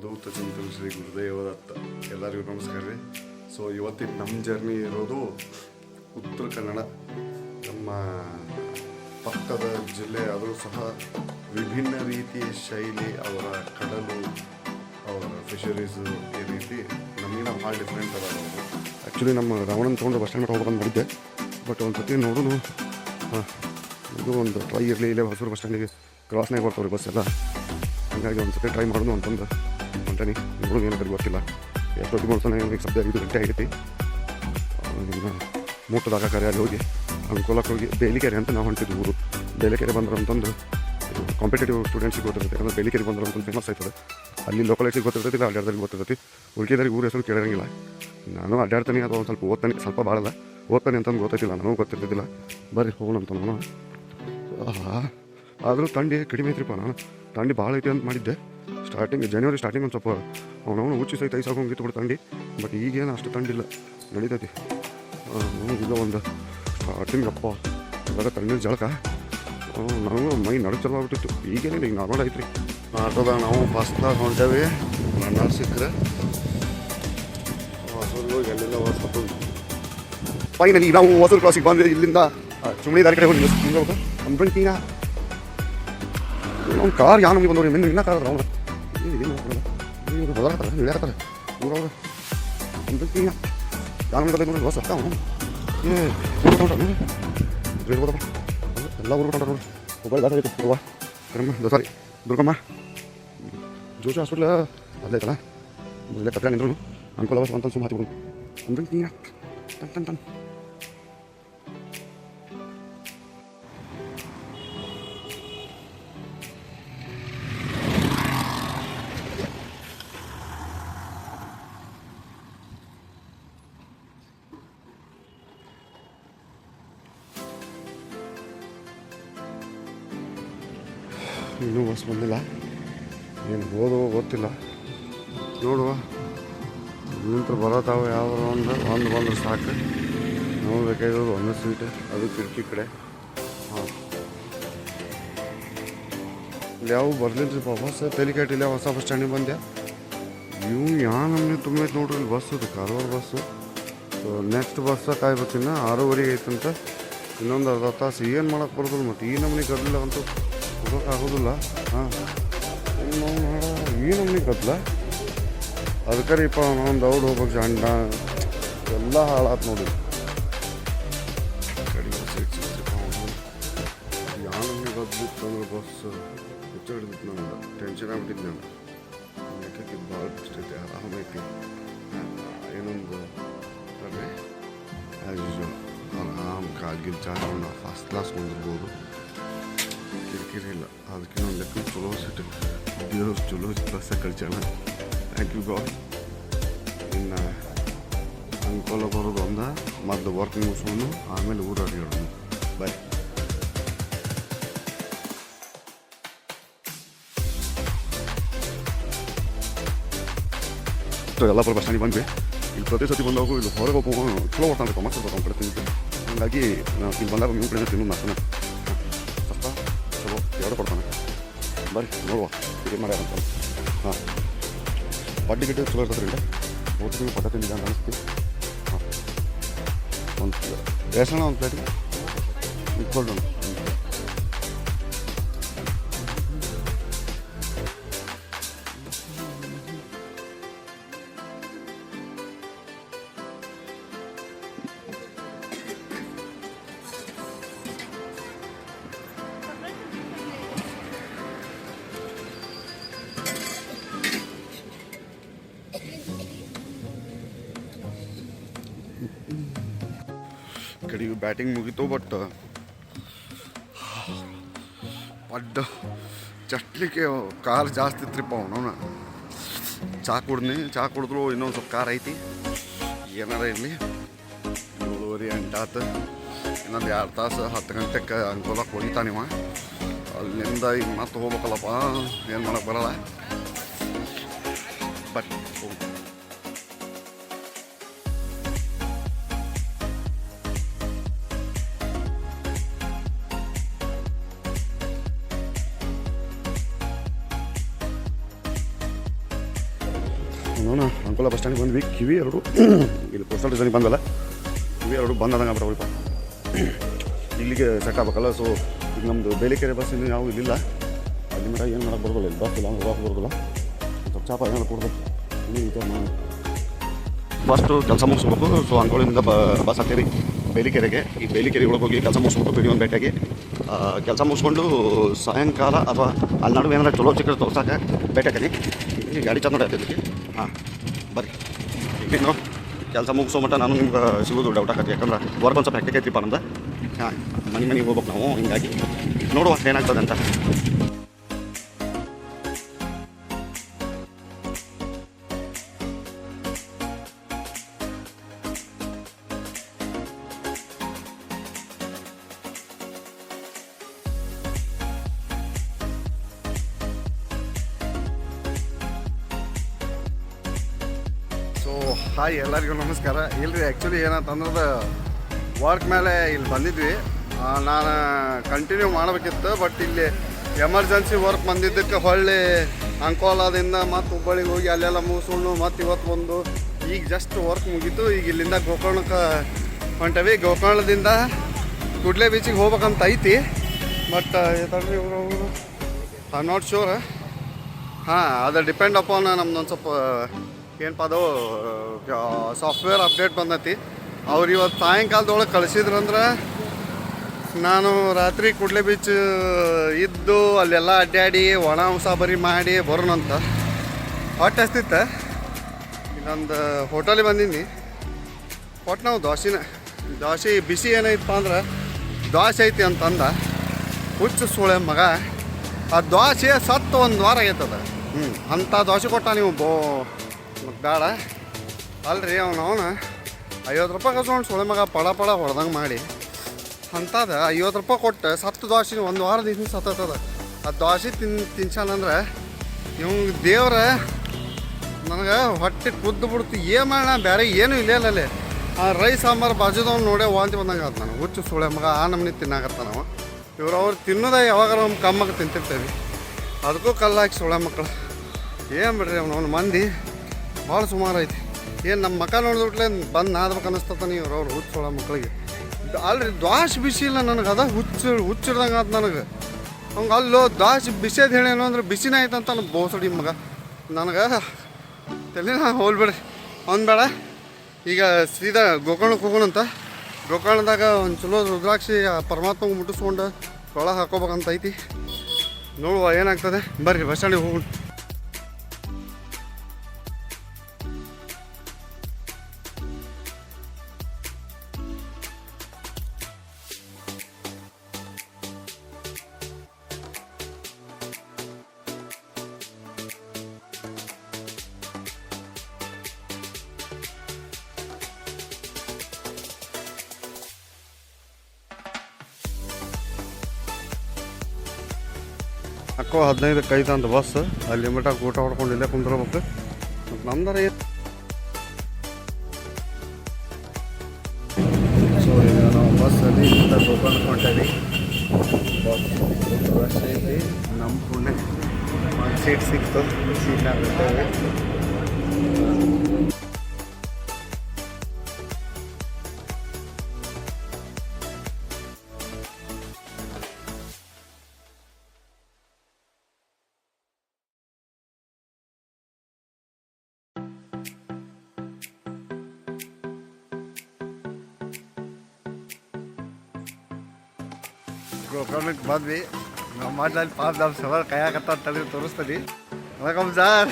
ಅವಧೂತ ಚಿಂತನ ಶ್ರೀ ಗುರುದೇವದತ್ತ. ಎಲ್ಲರಿಗೂ ನಮಸ್ಕಾರ ರೀ. ಸೊ ಇವತ್ತಿನ ನಮ್ಮ ಜರ್ನಿ ಇರೋದು ಉತ್ತರ ಕನ್ನಡ, ನಮ್ಮ ಪಕ್ಕದ ಜಿಲ್ಲೆ. ಆದರೂ ಸಹ ವಿಭಿನ್ನ ರೀತಿಯ ಶೈಲಿ, ಅವರ ಕಡಲು, ಅವರ ಫಿಶರೀಸು ಈ ರೀತಿ ನಮಗಿನ ಭಾಳ ಡಿಫ್ರೆಂಟ್ ಅದ. ಆ್ಯಕ್ಚುಲಿ ನಮ್ಮ ರಾವಣನ ತೊಗೊಂಡು ಬಸ್ ಸ್ಟ್ಯಾಂಡ್ ಹೋಗ್ಬೇಕಂತ ಮಾಡಿದ್ದೆ, ಬಟ್ ಒಂದು ಸತಿ ನೋಡೋನು ಇದು ಒಂದು ಟ್ರೈ ಇರಲಿ. ಇಲ್ಲೇ ಹೊಸೂರು ಬಸ್ ಸ್ಟ್ಯಾಂಡಿಗೆ ಕ್ರಾಸ್ನಾಗ ಬರ್ತಾವ್ರಿ ಬಸ್ ಎಲ್ಲ, ಹಾಗಾಗಿ ಒಂದು ಸತಿ ಟ್ರೈ ಮಾಡೋದು ಅಂತಂದು ಹೊಂಟೇನಿ. ನೋಡೋದು ಏನಂತ ಗೊತ್ತಿಲ್ಲ. ಎಷ್ಟೊತ್ತಿಗೆ ನೋಡ್ತಾನೆ ಈಗ ಸದ್ಯ 5 ಗಂಟೆ ಆಗೈತಿ. ಇನ್ನು ಮೂಟದಾಗ ಕರೆ ಅಲ್ಲಿ ಹೋಗಿ ಅನುಕೂಲಕ್ಕೆ ಹೋಗಿ ಬೇಲಿಕೆರೆ ಅಂತ ನಾವು ಹೊಂಟಿದ್ವಿ. ಊರು ಬೇಲಿಕೆರೆ ಬಂದ್ರೆ ಅಂತಂದು ಕಾಂಪಿಟೇಟಿವ್ ಸ್ಟೂಡೆಂಟ್ಸಿಗೆ ಗೊತ್ತಿರುತ್ತೆ, ಯಾಕಂದ್ರೆ ಬೇಲಿಕೆರೆ ಬಂದ್ರೆ ಅಂತಂದು ಫೇಮಸ್ ಆಯ್ತದೆ. ಅಲ್ಲಿ ಲೋಕಲೈಸಿಗೆ ಗೊತ್ತಿರ್ತೈತಿ, ಅಡ್ಡಾಡ್ದಲ್ಲಿ ಗೊತ್ತಿರ್ತೈತಿ. ಉಳ್ಕಿದಾರಿಗೆ ಊರ ಹೆಸರು ಕೇಳೋಂಗಿಲ್ಲ. ನಾನು ಅಡ್ಡಾಡ್ತಾನೆ ಅಥವಾ ಒಂದು ಸ್ವಲ್ಪ ಓದ್ತಾನೆ, ಸ್ವಲ್ಪ ಭಾಳದ ಓದ್ತಾನೆ ಅಂತಂದು ಗೊತ್ತೈತಿಲ್ಲ, ನನಗೂ ಗೊತ್ತಿರ್ತಿದ್ದಿಲ್ಲ. ಬರ್ರಿ ಹೋಗೋಣ ಅಂತ ನಾನು. ಆದರೂ ಥಂಡಿ ಕಡಿಮೆ ಐತ್ರಿಪ್ಪ. ನಾನು ಥಂಡಿ ಭಾಳ ಐತಿ ಅಂತ ಮಾಡಿದ್ದೆ ಜನವರಿ ಸ್ಟಾರ್ಟಿಂಗ್ ಒಂದು ಸ್ವಲ್ಪ ಅವನವನು ಹುಚ್ಚಿ ಸಹಿತ ಐಸಾಗೋಂಗಿತ್ತು ಬಿಡು ಥಂಡಿ. ಬಟ್ ಈಗೇನು ಅಷ್ಟು ಥಂಡಿಲ್ಲ, ನಡೀತೈತಿ. ಇಲ್ಲ ಒಂದು ಸ್ಟಾರ್ಟಿಂಗ್ ಅಪ್ಪ ಇವಾಗ ತಣ್ಣೀರು ಜಳಕ ನನಗೂ ಮೈ ನಡುಗೆ ಚಲೋ ಆಗ್ಬಿಟ್ಟಿತ್ತು. ಈಗೇನಿಲ್ಲ, ಈಗ ನಾರ್ಮಲ್ ಐತ್ರಿ. ಆಟೋದಾಗ ನಾವು ಬಸ್ದಾಗ ಹೊಂಟೇವಿ. ನನ್ನ ಸಿಕ್ಕರೆ ಹೊಸೂರು ಎಲ್ಲಿಂದ ಹೊಸದು ಫೈನಲಿ ನಾವು ಹೊಸೂರು ಕ್ರಾಸಿಗೆ ಬಂದ್ವಿ. ಇಲ್ಲಿಂದ ಚುಮಳಿ ದಾರಿ ಕಡೆ ಹೋಗಿ ಹೋಗ್ಬೇಕು. ಅಂಬ್ರಂಕಿಂಗ ಅವ್ನು ಕಾರ್ ಯಾವ ನಮಗೆ ಬಂದವ್ರಿ, ಇನ್ನ ಕಾರ್ ಅವ್ನು ಬದಲಾಗ್ತಾರೆ ಇಳಿಯಾಕತ್ತಾರೆ ಊರವ್ರು. ಅಂಬ್ರಂಕಿಂಗ ಯಾವ ನಮ್ಗೆ ನೋಡಿ ಬಸ್ ಅಕ್ಕ ಅವನು ಎಲ್ಲ ಊರು ಕೊಂಡ್ರ ನೋಡಿ. ಮೊಬೈಲ್ ದಾಟ ಐತೆ ಊರುವ ಕರಮ್ಮ ಸಾರಿ ದುರ್ಗಮ್ಮ ಜೋಶಿ ಹಾಸ್ಪಿಟ್ಲ ಅಲ್ಲೇ ಐತಲ್ಲ, ಇಲ್ಲೇ ಕತ್ರ ನಿಂದ್ರು ಅನುಕೂಲ ಬಸ್ ಅಂತ ಸುಮ್ಮ ಹಾಕಿಬಿಡು. ಅಂಬ್ರಂಕಿಂಗ ಟನ್ ಟನ್ ಟನ್ ಇನ್ನೂ ಬಸ್ ಬಂದಿಲ್ಲ. ಏನು ಗೊತ್ತಿಲ್ಲ, ನೋಡುವ. ನಿಂತು ಬರೋತಾವ ಯಾವ ಒಂದು ಬಂದ್ರೆ ಸಾಕು. ನಾವು ಬೇಕಾಗಿರೋದು ಒಂದು ಸೀಟ್, ಅದು ಕಿಟಕಿ ಕಡೆ. ಹಾಂ, ಇಲ್ಲಿ ಯಾವ ಬರ್ಲಿಲ್ಲ ರೀ ಬಸ್. ತೆಲಿಕಾಟಿಲ್ಲ ಹೊಸ ಬಸ್ ಸ್ಟ್ಯಾಂಡಿಗೆ ಬಂದೆ. ಇವು ಯಾವ ನಮ್ಮನೆ ತುಂಬ ಐತೆ ನೋಡ್ರಿ ಇಲ್ಲಿ ಬಸ್. ಅದು Karwar bus. So next bus ಕಾಯ್ಬೇಕಿನ್ನ 6:30 ಐತಂತ. ಇನ್ನೊಂದು ಅರ್ಧ ತಾಸು ಏನು ಮಾಡೋಕ್ಕೆ ಬರೋದಿಲ್ಲ. ಮತ್ತು ಈ ನಮ್ಮನೆ ಕರ್ಲಿಲ್ಲ ಅಂತೂ ಹೋಗೋಕ್ಕಾಗೋದಿಲ್ಲ. ಹಾಂ, ಈ ನಮ್ಮನೆ ಕತ್ಲ ಅದಕ್ಕೆ ರೀಪ ನಾವೊಂದು ಔಡ್ ಹೋಗ್ಬೇಕು. ಜಾಂಡ ಎಲ್ಲ ಹಾಳಾತು ನೋಡಿ. ಕಡಿಮೆ ಸೀಟ್ ಸಿಗ್ತಿಪ್ಪ ಯಾವ ನಮ್ಮನೆ ಗದ್ಬಿತ್ತು ಅಂದ್ರೆ ಬಸ್ ಹುಚ್ಚ ಹಿಡಿದಿತ್ತು. ನನಗೆ ಟೆನ್ಷನ್ ಆಗ್ಬಿಟ್ಟಿದ್ದು. ನಾನು ಯಾಕೆ ಭಾಳ ಇಷ್ಟ ಐತೆ, ಆರಾಮೈತಿ. ಏನೊಂದು ತರ್ರಿ ಆ್ಯಸ್ ಯೂಶುವಲ್ ಆರಾಮ್ ಕಾಲ್ಗಿಲ್ ಚಾರ್ಜ್ ಫಸ್ಟ್ ಕ್ಲಾಸ್ ಬಂದಿರ್ಬೋದು. ಕಿರಿಕಿರಿ ಇಲ್ಲ. ಅದಕ್ಕೆ ಒಂದು ಲೆಕ್ಕ ಚಲೋ ಸೀಟ್ ದೇವ್ರು ಚಲೋ ಬಸ್ಸಾಗ ಕಳ್ಸೋಣ. Thank you God. ಇನ್ನು ಅನುಕೂಲ ಬರೋದು ಒಂದ ಮೊದಲು ವರ್ಕ್ ಮುಗಿಸೋನು, ಆಮೇಲೆ ಊರು ಅಡಿಯೋಣ. ಬಾಯ್. ಯಲ್ಲಾಪುರ ಬಸ್ ಸ್ಟ್ಯಾಂಡಿಗೆ ಬಂದ್ವಿ. ಇಲ್ಲಿ ಪ್ರತಿ ಸತಿ ಬಂದಾಗ ಇಲ್ಲಿ ಹೊರಗೆ ಹೋಗೋಣ ಚಲೋ ಬರ್ತಾನೆ ಮತ್ತೆ ಬರ್ತಾನೆ ಕಡೆ ತಿಂತು. ಹಾಗಾಗಿ ನಾವು ಇಲ್ಲಿ ಬಂದಾಗ ನಿಮ್ಮ ಕಡೆ ತಿನ್ನೋದು ನಾಲ್ಕು ಸ್ವಲ್ಪ ಚಲೋ ಎರಡು ಕೊಡ್ತಾನೆ. ಬರ್ರಿ ನೋಡುವ ಟಿಕೆಟ್ ಮಾಡ್ಯಾರಂತ. ಹಾಂ, ಬಡ್ಡಿ ಗಿಡ್ಡೆ ಚಲೋ ಇರ್ತದೆ ರೀ. ಹೋಗ್ತೀವಿ ಪದ್ಧತಿ ಅಂತ ಅನಿಸ್ತೀವಿ. ಹಾಂ, ಒಂದು ಬೇಸಣ ಒಂದು ಪ್ಲೇಟಿಗೆ ಇಟ್ಕೊಂಡು ಕಡೆಗೆ ಬ್ಯಾಟಿಂಗ್ ಮುಗೀತು. ಬಟ್ ಪಡ್ಡ ಚಟ್ಲಿಕ್ಕೆ ಕಾರ್ ಜಾಸ್ತಿ ಇತ್ರಿಪ್ಪ. ಅವನವನ ಚಹಾ ಕುಡಿದ್ರು ಇನ್ನೊಂದು ಸ್ವಲ್ಪ ಕಾರ್ ಐತಿ. ಏನಾರ ಇರಲಿ, 7:30 8 ಆತು. ಇನ್ನೊಂದು 2 ತಾಸು 10 ಗಂಟೆಗೆ ಅನುಕೂಲಕ್ಕೆ ಹೊಡಿತಾನಿವ. ಅಲ್ಲಿಂದ ಈಗ ಮತ್ತೆ ಹೋಗ್ಬೇಕಲ್ಲಪ್ಪ, ಏನು ಮಾಡೋಕ್ಕೆ ಬರಲ್ಲ. ಬಟ್ ನೋಡೋಣ ಅಂಕೋಲ ಬಸ್ ಸ್ಟ್ಯಾಂಡಿಗೆ ಬಂದ್ವಿ. ಕಿವಿ ಎರಡು ಇಲ್ಲಿ ಪೋಸ್ಟಲ್ ಸ್ಟೇಷನ್ಗೆ ಬಂದಲ್ಲ, ಕಿವಿ ಎರಡು ಬಂದಂಗೆ ಆಗ್ಬಿಟ್ಟವ್ರಿಪ್ಪ. ಇಲ್ಲಿಗೆ ಸೆಟ್ ಆಗ್ಬೇಕಲ್ಲ. ಸೊ ಈಗ ನಮ್ಮದು ಬೇಲಿಕೆರೆ ಬಸ್ ಇನ್ನೂ ಯಾವ ಇಲ್ಲಿಲ್ಲ. ಅಲ್ಲಿ ಮಟ್ಟ ಏನು ಮಾಡೋಕ್ಕೆ ಬರೋದಿಲ್ಲ, ಇಲ್ಲಿ ಬಸ್ ಇಲ್ಲ ಅಂದ್ರೆ ಹೋಗಕ್ಕೆ ಬರೋದಿಲ್ಲ. ಸ್ವಲ್ಪ ಚಾಪ ಏನಾದ್ರು ಕೊಡ್ದು ಇನ್ನೂ ವಿಚಾರ ಮಾಡಿ ಫಸ್ಟು ಕೆಲಸ ಮುಗಿಸ್ಬೇಕು. ಸೊ ಅಂಕೋಲಿಂದ ಬಸ್ ಹತ್ತೀರಿ ಬೇಲಿಕೆರೆಗೆ. ಈ ಬೇಲಿಕೆರೆ ಒಳಗೆ ಹೋಗಿ ಕೆಲಸ ಮುಗಿಸ್ಬಿಟ್ಟು ಬಿಡಿ ಒಂದು ಭೇಟಿಯಾಗಿ ಕೆಲಸ ಮುಗಿಸ್ಕೊಂಡು ಸಾಯಂಕಾಲ ಅಥವಾ ಅಲ್ಲಿ ನಡುವೆ ಏನಾರ ಚಲೋ ಚಿಕ್ಕ ತೋರ್ಸಕ್ಕೆ ಭೇಟಿಯಾಗಿ ಈ ಗಾಡಿ ಚಂದ ಆಗ್ತೈತಿ. ಹಾಂ ಬರ್ರಿ. ಇನ್ನೇನು ಕೆಲಸ ಮುಗಿಸೋ ಮಟ್ಟ ನಾನು ನಿಮ್ಗೆ ಸಿಗೋದು ಡೌಟ್ ಆಗತ್ತೆ, ಯಾಕಂದ್ರೆ ವರ್ಕ್ ಒಂದು ಸ್ವಲ್ಪ ಹೆಕ್ಟಿಕ್ ಐತಿಪ್ಪ ನಮ್ದು. ಹಾಂ ಮನೆಗೆ ಹೋಗ್ಬೇಕು ನಾವು, ಹಿಂಗಾಗಿ ನೋಡುವ ಏನಾಗ್ತದೆ ಅಂತ. ಸೊ ಹಾಯ್ ಎಲ್ಲರಿಗೂ ನಮಸ್ಕಾರ. ಇಲ್ರಿ ಆ್ಯಕ್ಚುಲಿ ಏನಂತಂದ್ರೆ ವರ್ಕ್ ಮೇಲೆ ಇಲ್ಲಿ ಬಂದಿದ್ವಿ. ನಾನು ಕಂಟಿನ್ಯೂ ಮಾಡಬೇಕಿತ್ತು, ಬಟ್ ಇಲ್ಲಿ ಎಮರ್ಜೆನ್ಸಿ ವರ್ಕ್ ಬಂದಿದ್ದಕ್ಕೆ ಹೊಳ್ಳಿ ಅಂಕೋಲಾದಿಂದ ಮತ್ತು ಹುಬ್ಬಳ್ಳಿಗೆ ಹೋಗಿ ಅಲ್ಲೆಲ್ಲ ಮುಗಿಸ್ಕೊಂಡು ಮತ್ತು ಇವತ್ತು ಬಂದು ಈಗ ಜಸ್ಟ್ ವರ್ಕ್ ಮುಗೀತು. ಈಗ ಇಲ್ಲಿಂದ ಗೋಕರ್ಣಕ್ಕೆ ಹೊಂಟವಿ. ಗೋಕರ್ಣದಿಂದ ಕುಡ್ಲೆ ಬೀಚಿಗೆ ಹೋಗ್ಬೇಕಂತ ಐತಿ, ಬಟ್ ಯಾಕಂದ್ರೆ ಇವರು ಐ ಆಮ್ ನಾಟ್ ಶ್ಯೂರ್. ಹಾಂ, ಅದು ಡಿಪೆಂಡ್ ಅಪಾನ್ ನಮ್ದೊಂದು ಸ್ವಲ್ಪ ಏನಪ್ಪ ಅದು ಸಾಫ್ಟ್ವೇರ್ ಅಪ್ಡೇಟ್ ಬಂದೈತಿ. ಅವ್ರು ಇವತ್ತು ಸಾಯಂಕಾಲದೊಳಗೆ ಕಳಿಸಿದ್ರಂದ್ರೆ ನಾನು ರಾತ್ರಿ ಕುಡ್ಲೆ ಬೀಚ್ ಇದ್ದು ಅಲ್ಲೆಲ್ಲ ಅಡ್ಡಾಡಿ ಒಣ ಉಸಾಬರಿ ಮಾಡಿ ಬರೋಣಂತ ಹೊಟ್ಟೆ ಹಸ್ತಿತ್ತು. ಇನ್ನೊಂದು ಹೋಟೆಲಿಗೆ ಬಂದೀನಿ. ಕೊಟ್ಟು ನಾವು ದೋಸೆ ಬಿಸಿ ಏನೈತಪ್ಪ ಅಂದ್ರೆ ದೋಸೆ ಐತಿ ಅಂತಂದ. ಹುಚ್ಚು ಸೂಳೆ ಮಗ, ಆ ದೋಸೆ ಸತ್ತು ಒಂದು ವಾರ ಆಗೈತದ. ಅಂಥ ದೋಸೆ ಕೊಟ್ಟ ನೀವು ಬೇಡ ಅಲ್ರಿ. ಅವನು 50 ರೂಪಾಯಿ ಕಸ್ಕೊಂಡು ಸೊಳ್ಳೆ ಮಗ ಪಡ ಹೊಡೆದಂಗೆ ಮಾಡಿ ಅಂಥದ್ದು 50 ರೂಪಾಯಿ ಕೊಟ್ಟು ಸತ್ತು ದೋಸೆ ಒಂದು ವಾರದ ದಿನ ಸತ್ತದ. ಆ ದೋಸೆ ತಿನ್ಸಾನಂದ್ರೆ ಇವಂಗೆ ದೇವ್ರ ನನಗೆ ಹೊಟ್ಟೆ ಕುದ್ದು ಬಿಡ್ತು. ಏನು ಮಾಡೋಣ, ಬೇರೆ ಏನೂ ಇಲ್ಲ ಅಲ್ಲಿ. ಆ ರೈಸ್ ಸಾಂಬಾರು ಬಾಜುದವ್ನು ನೋಡೇ ವಾಂತಿ ಬಂದಂಗೆ ಆಯ್ತು ನನಗೆ. ಹುಚ್ಚು ಸುಳೆ ಮಗ ಆ ನಮ್ನಿ ತಿನ್ನಾಕತ್ತ ನಾವು. ಅವ್ರು ತಿನ್ನೋದ ಯಾವಾಗ ನಮ್ಮ ಕಮ್ಮಗೆ ತಿಂತಿರ್ತೇವೆ, ಅದಕ್ಕೂ ಕಲ್ಲಾಕಿ ಸುಳೆ ಮಕ್ಕಳು. ಏನು ಬಿಡ್ರಿ ಅವ್ನು ಮಂದಿ ಭಾಳ ಸುಮಾರು ಐತಿ. ಏನು ನಮ್ಮ ಮಕ್ಕ ನೋಡಿದ್ಬಿಟ್ಲೆ ಬಂದು ನಾದ್ಬೇಕು ಅನ್ನಿಸ್ತತಾನೆ ಅವ್ರು ಹುಚ್ಚು ಸೊಳ ಮಕ್ಕಳಿಗೆ. ಅಲ್ರಿ ದ್ವಾಸೆ ಬಿಸಿ ಇಲ್ಲ ನನಗೆ, ಅದ ಹುಚ್ಚಿಡ್ದಂಗೆ ಆಯ್ತು ನನಗೆ. ಹಂಗೆ ಅಲ್ಲೋ ದ್ವಾಸೆ ಬಿಸಿದು ಹೇಳೇನು ಅಂದ್ರೆ ಬಿಸಿನೇ ಆಯ್ತಂತ ನನ್ನ ಬೋಸಡಿ ಮಗ. ನನಗೆ ತಲೆನ ಹೋಲ್ಬೇಡ್ರಿ ಅವ್ನು ಬೇಡ. ಈಗ ಸೀದಾ ಗೋಕರ್ಣಕ್ಕೆ ಹೋಗೋಣಂತ. ಗೋಕರ್ಣದಾಗ ಒಂದು ಚಲೋ ರುದ್ರಾಕ್ಷಿ ಪರಮಾತ್ಮಗೆ ಮುಟ್ಟಿಸ್ಕೊಂಡು ಒಳಗೆ ಹಾಕೋಬೇಕಂತ ಐತಿ. ನೋಡುವ ಏನಾಗ್ತದೆ. ಬರ್ರಿ ಬಸ್ ಸ್ಟ್ಯಾಂಡಿಗೆ ಹೋಗೋಣ. ಅಕ್ಕೋ 15ಕ್ಕೆ ಐತೆ ಅಂತ ಬಸ್. ಅಲ್ಲಿ ಮಟ್ಟ ಊಟ ಹೊಡ್ಕೊಂಡು ಇಲ್ಲೇ ಕುಂದ್ರಬೇಕು. ಮತ್ತು ನಮ್ದಾರ ಏನು. ಸೊ ಈಗ ನಾವು ಬಸ್ಸಲ್ಲಿ ಗೋಕರ್ಣಕ್ಕೆ ಹೊಂಟೇವಿ. ಬಸ್ ಐತಿ, ನಮ್ಮ ಪುಣ್ಯ ಒಂದು ಸೀಟ್ ಸಿಕ್ತು. ಸೀಟ್ನಾಗ ಬಿಟ್ಟೇವೆ. ಗೋಕರ್ಣಕ್ಕೆ ಬಂದ್ವಿ. ನಾವು ಮಾಡ್ಲಲ್ಲಿ ಪಾಪ ನಮ್ಮ ಸವಾಲು ಕೈಯಾಕತ್ತ ತಲೆ ತೋರಿಸ್ತೀನಿ. ವಣಕಮ್ ಸಾರ್.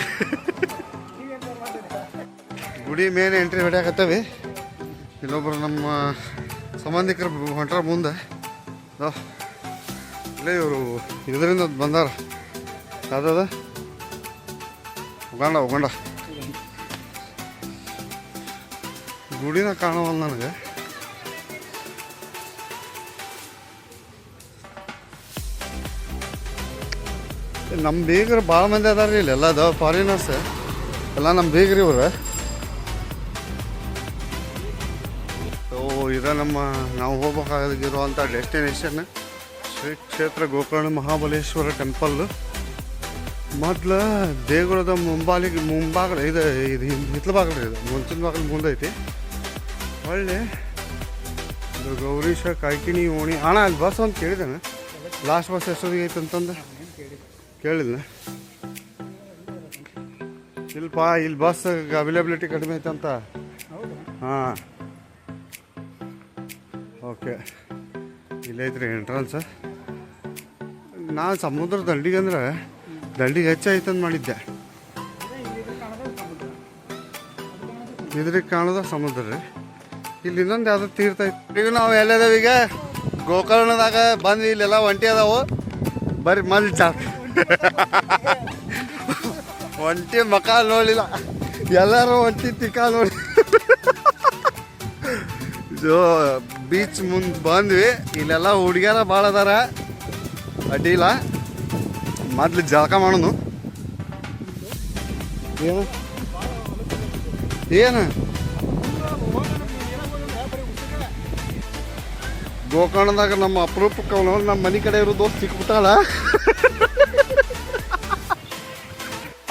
ಗುಡಿ ಮೇನ್ ಎಂಟ್ರಿ ಹೊಡ್ಯಾಕತ್ತವಿ. ಇಲ್ಲೊಬ್ರು ನಮ್ಮ ಸಂಬಂಧಿಕರು ಹೊಂಟಾರ ಮುಂದೆ. ಇಲ್ಲೇ ಇವರು ಇದರಿಂದ ಬಂದಾರ. ಯಾವ್ದದ ಉಗಾಂಡ ಗುಡಿನ ಕಾಣವಲ್ಲ ನನಗೆ. ನಮ್ಮ ಬೀಗರು ಭಾಳ ಮಂದಿ ಅದಾರ ರೀ ಇಲ್ಲಿ. ಎಲ್ಲದ ಫಾರಿನರ್ಸ್ ಎಲ್ಲ ನಮ್ಮ ಬೀಗ್ರಿ ಇವ್ರು. ಇದ ನಾವು ಹೋಗ್ಬೇಕಾಗಿರುವಂಥ ಡೆಸ್ಟಿನೇಷನ್ ಶ್ರೀ ಕ್ಷೇತ್ರ ಗೋಕರ್ಣ ಮಹಾಬಲೇಶ್ವರ ಟೆಂಪಲ್. ಮೊದ್ಲು ದೇಗುಲದ ಮುಂಭಾಗಲು ಇದು ಹಿತ್ಲ ಬಾಗಿಲು ಇದು ಮುಂಚಿನ ಬಾಗಿಲು ಮುಂದೈತಿ. ಒಳ್ಳೆ ಇದು ಗೌರೀಶ ಕಾಯ್ಕಿಣಿ ಓಣಿ ಅಣ್ಣ ಅಲ್ಲಿ ಬಸ್ ಅಂತ ಕೇಳಿದ್ದೇನೆ. ಲಾಸ್ಟ್ ಬಸ್ ಎಷ್ಟೊತ್ತಿಗೆ ಐತೆ ಅಂತಂದು ಕೇಳಿದ್ನ. ಇಲ್ಪ ಇಲ್ಲಿ ಬಸ್ ಅವೈಲಬಿಲಿಟಿ ಕಡಿಮೆ ಐತಂತ. ಹಾಂ ಓಕೆ, ಇಲ್ಲೈತ್ರಿ ಎಂಟ್ರನ್ಸ್. ನಾನು ಸಮುದ್ರ ದಂಡಿಗೆ ಅಂದ್ರೆ ದಂಡಿಗೆ ಹೆಚ್ಚೈತಂದು ಮಾಡಿದ್ದೆ. ಇದ್ರಿಗೆ ಕಾಣೋದ ಸಮುದ್ರ ರೀ. ಇಲ್ಲಿ ಇನ್ನೊಂದು ಯಾವುದೋ ತೀರ್ಥ ಐತಿ. ಈಗ ನಾವು ಎಲ್ಲದಾವ ಈಗ ಗೋಕರ್ಣದಾಗ ಬಂದ್ವಿ. ಇಲ್ಲೆಲ್ಲ ಒಂಟಿ ಅದಾವು. ಬರ್ರಿ ಮಂದಿ ಚಾಕ್ ಒಂಟಿ ಮಕ ನೋಡಿಲ್ಲ, ಎಲ್ಲರೂ ಒಂಟಿ ತಿಕ್ಕ ನೋಡಿ. ಇದು ಬೀಚ್ ಮುಂದೆ ಬಂದ್ವಿ. ಇಲ್ಲೆಲ್ಲ ಹುಡುಗಿಯರ ಭಾಳ ಅದಾರ, ಅಡ್ಡಿಲ್ಲ. ಮೊದ್ಲು ಜಳಕ ಮಾಡೋನು. ಏನು ಏನು ಗೋಕರ್ಣದಾಗ ನಮ್ಮ ಅಪರೂಪಕ್ಕೆ ಅವನು ನಮ್ಮ ಮನೆ ಕಡೆ ಇರೋ ದೋಸ್ತ್ ಸಿಕ್ಬಿಟ್ಟಾಳ.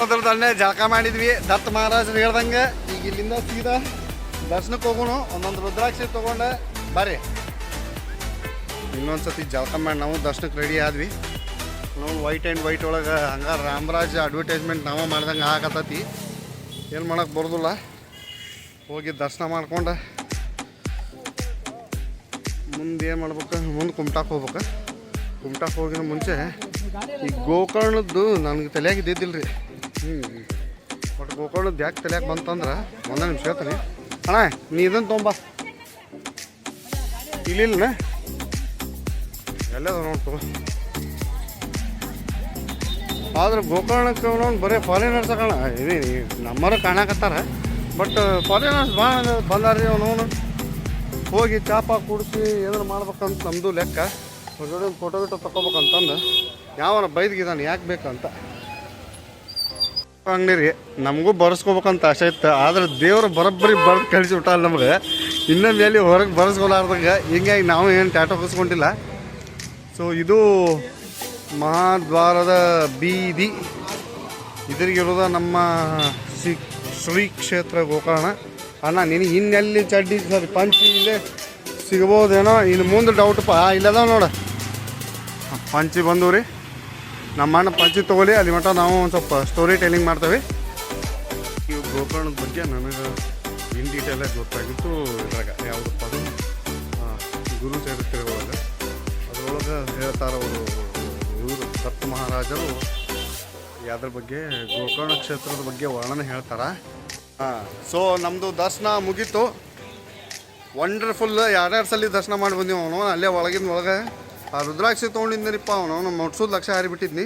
ಅದ್ರ ದಂಡೆ ಜಳಕ ಮಾಡಿದ್ವಿ ದತ್ತ ಮಹಾರಾಜರು ಹೇಳ್ದಂಗೆ. ಈಗ ಇಲ್ಲಿಂದ ಸೀದಾ ದರ್ಶನಕ್ಕೆ ಹೋಗೋಣ. ಒಂದೊಂದು ರುದ್ರಾಕ್ಷಿ ತೊಗೊಂಡೆ ಬರ್ರಿ. ಇನ್ನೊಂದ್ಸತಿ ಜಳಕ ಮಾಡಿ ನಾವು ದರ್ಶನಕ್ಕೆ ರೆಡಿ ಆದ್ವಿ. ನಾವು ವೈಟ್ ಆ್ಯಂಡ್ ವೈಟ್ ಒಳಗೆ ಹಂಗೆ ರಾಮರಾಜ್ ಅಡ್ವರ್ಟೈಸ್ಮೆಂಟ್ ನಾವು ಮಾಡ್ದಂಗೆ ಆಗತ್ತತಿ. ಏನು ಮಾಡೋಕ್ಕೆ ಬರೋದಿಲ್ಲ. ಹೋಗಿ ದರ್ಶನ ಮಾಡ್ಕೊಂಡು ಮುಂದೆ ಏನು ಮಾಡ್ಬೇಕು, ಮುಂದೆ ಕುಮಟಾಕ್ಕೆ ಹೋಗ್ಬೇಕು. ಕುಮಟಾಕ್ಕೆ ಹೋಗಿನ ಮುಂಚೆ ಈ ಗೋಕರ್ಣದ್ದು ನನಗೆ ತಲೆಯಾಗಿ ಇದ್ದಿದ್ದಿಲ್ಲ ರೀ. ಬಟ್ ಗೋಕರ್ಣದ್ದು ಯಾಕೆ ತಲೆಯಾಗಿ ಬಂತಂದ್ರೆ ಒಂದೇ ನಿಮಿಷ ಹೇಳ್ತೀನಿ. ಅಣ್ಣ ನೀ ಇದನ್ನು ತೊಗೊಂಬ. ಇಲ್ಲಿಲ್ಲ ಎಲ್ಲದ ನೋಡ್ತು. ಆದ್ರೆ ಗೋಕರ್ಣಕ್ಕೆ ಅವನವ್ನು ಬರೀ ಫಾರಿನರ್ಸ್ ಕಾಣ ಇದು ನಮ್ಮರು ಕಾಣಕತ್ತಾರ. ಬಟ್ ಫಾರಿನರ್ಸ್ ಭಾಳ ಬಂದಾರ್ರಿ. ಅವನವನು ಹೋಗಿ ಚಾಪ ಕುಡಿಸಿ ಏನಾರು ಮಾಡ್ಬೇಕಂತ ನಮ್ಮದು ಲೆಕ್ಕ. ಹೊರಗಡೆ ಒಂದು ಫೋಟೋ ಗಿಟೋ ತಗೋಬೇಕಂತಂದು ಯಾವನ ಬೈದ್ಗಿದ್ದಾನೆ ಯಾಕೆ ಬೇಕಂತ. ಅಂಗಡಿ ರೀ ನಮಗೂ ಬರ್ಸ್ಕೋಬೇಕಂತ ಆಸೆ ಇತ್ತು. ಆದ್ರೆ ದೇವ್ರು ಬರೋಬ್ಬರಿ ಬರ್ದು ಕಳಿಸಿ ಬಿಟ್ಟಾರ ನಮ್ಗೆ. ಇನ್ನೊಂದು ಎಲ್ಲಿ ಹೊರಗೆ ಬರ್ಸ್ಕೊಲಾರ್ದಂಗೆ. ಹಿಂಗಾಗಿ ನಾವು ಏನು ಟ್ಯಾಟೋ ಹಾಕಿಸ್ಕೊಂಡಿಲ್ಲ. ಸೊ ಇದು ಮಹಾದ್ವಾರದ ಬೀದಿ. ಇದ್ರಿಗಿರೋದ ನಮ್ಮ ಶ್ರೀ ಕ್ಷೇತ್ರ ಗೋಕರ್ಣ. ಅಣ್ಣ ನಿನಗೆ ಇನ್ನೆಲ್ಲಿ ಚಡ್ಡಿ ಸರಿ ಪಂಚಿ ಇಲ್ಲೇ ಸಿಗ್ಬೋದೇನೋ. ಇನ್ನು ಮುಂದೆ ಡೌಟಪ್ಪ ಇಲ್ಲದ ನೋಡ ಪಂಚಿ ಬಂದು ರೀ. ನಮ್ಮ ಅಣ್ಣ ಪಂಚಿ ತೊಗೊಳ್ಳಿ. ಅಲ್ಲಿ ಮಟ್ಟ ನಾವು ಒಂದು ಸ್ವಲ್ಪ ಸ್ಟೋರಿ ಟೆಲ್ಲಿಂಗ್ ಮಾಡ್ತೇವೆ. ಇವು ಗೋಕರ್ಣದ ಬಗ್ಗೆ ನನಗೆ ಇನ್ ಡೀಟೇಲಾಗಿ ಗೊತ್ತಾಗಿತ್ತು. ಇದ್ರಾಗ ಯಾವುದಪ್ಪ ಅದು ಗುರು ಚರಿತ್ರೆ ಒಳಗೆ ಅದರೊಳಗೆ ಹೇಳ್ತಾರೆ ಅವರು. ಇವರು ದತ್ತ ಮಹಾರಾಜರು ಯಾವ್ದ್ರ ಬಗ್ಗೆ ಗೋಕರ್ಣ ಕ್ಷೇತ್ರದ ಬಗ್ಗೆ ವರ್ಣನೆ ಹೇಳ್ತಾರೆ. ಹಾಂ, ಸೊ ನಮ್ಮದು ದರ್ಶನ ಮುಗೀತು. ವಂಡರ್ಫುಲ್. 2 ಸಲ ದರ್ಶನ ಮಾಡಿ ಬಂದೀವಿ. ಅವನು ಅಲ್ಲೇ ಒಳಗಿನ ಒಳಗೆ ಆ ರುದ್ರಾಕ್ಷಿ ತೊಗೊಂಡಿದ್ದೀನಿಪ್ಪ. ಅವನು ಮುಟ್ಸೋದು ಲಕ್ಷ ಹಾರಿಬಿಟ್ಟಿದ್ನಿ.